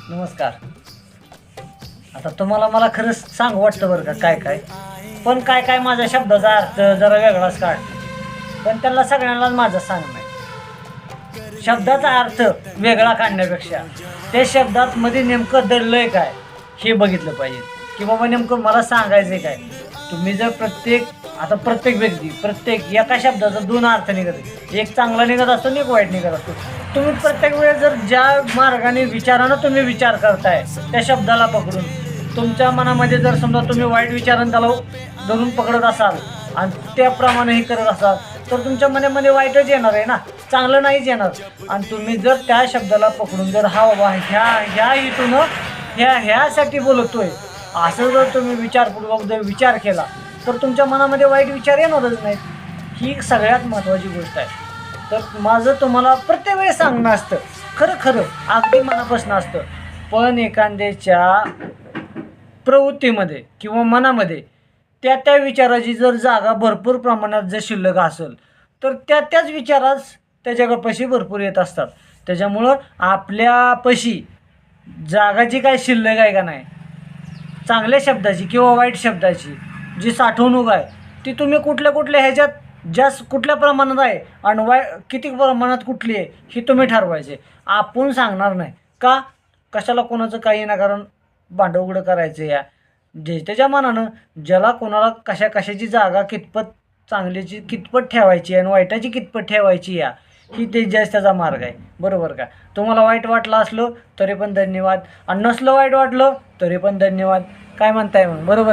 नमस्कार. आता तुम्हाला मला खरंच सांगू वाटतं बरं का काय काय, पण काय काय माझ्या शब्दाचा अर्थ जरा वेगळाच काढतो, पण त्याला सगळ्यांनाच माझं सांगणं आहे. शब्दाचा अर्थ वेगळा काढण्यापेक्षा त्या शब्दात मध्ये नेमकं दडलंय काय हे बघितलं पाहिजे, की बाबा नेमकं मला सांगायचं काय. तुम्ही जर प्रत्येक व्यक्ती प्रत्येक एका शब्दाचा दोन अर्थ निघत, एक चांगला निघत असतो आणि एक वाईट निघत असतो. तुम्ही प्रत्येक वेळेस जर ज्या मार्गाने विचारानं तुम्ही विचार करताय त्या शब्दाला पकडून, तुमच्या मनामध्ये जर समजा तुम्ही वाईट विचारानं त्याला धरून पकडत असाल आणि त्याप्रमाणे हे करत असाल तर तुमच्या मनामध्ये वाईटच येणार आहे ना, चांगलं नाहीच येणार. आणि तुम्ही जर त्या शब्दाला पकडून जर हा बाबा ह्या इथून ह्यासाठी बोलतोय असं जर तुम्ही विचारपूर्वक जर विचार केला तर तुमच्या मनामध्ये वाईट विचार येणारच नाहीत. ही सगळ्यात महत्त्वाची गोष्ट आहे. तर माझं तुम्हाला प्रत्येक वेळेस सांगणं असतं, खरं अगदी मनापासून असतं, पण एखाद्याच्या प्रवृत्तीमध्ये किंवा मनामध्ये त्या विचाराची जर जागा भरपूर प्रमाणात जर शिल्लक असेल तर त्याच विचारास त्याच्यापाशी भरपूर येत असतात. त्याच्यामुळं आपल्यापाशी जागाची काय शिल्लक आहे का नाही, चांगल्या शब्दाची किंवा वाईट शब्दाची जी साठवणूक आहे ती तुम्ही कुठल्या ह्याच्यात कुठल्या प्रमाणात आहे आणि किती प्रमाणात कुठली आहे ही तुम्ही ठरवायचे. आपण सांगणार नाही का, कशाला कोणाचं काही ना कारण भांडं उघडं करायचं. या जे त्याच्या मनानं ज्याला कोणाला कशाची जागा कितपत चांगल्याची कितपत ठेवायची आणि वाईटाची कितपत ठेवायची ही ते जास्त त्याचा मार्ग आहे. बरोबर का. तुम्हाला वाईट वाटलं असलं तरी पण धन्यवाद आणि नसलं वाईट वाटलं तरी पण धन्यवाद. काय म्हणताय मग, बरोबर आहे.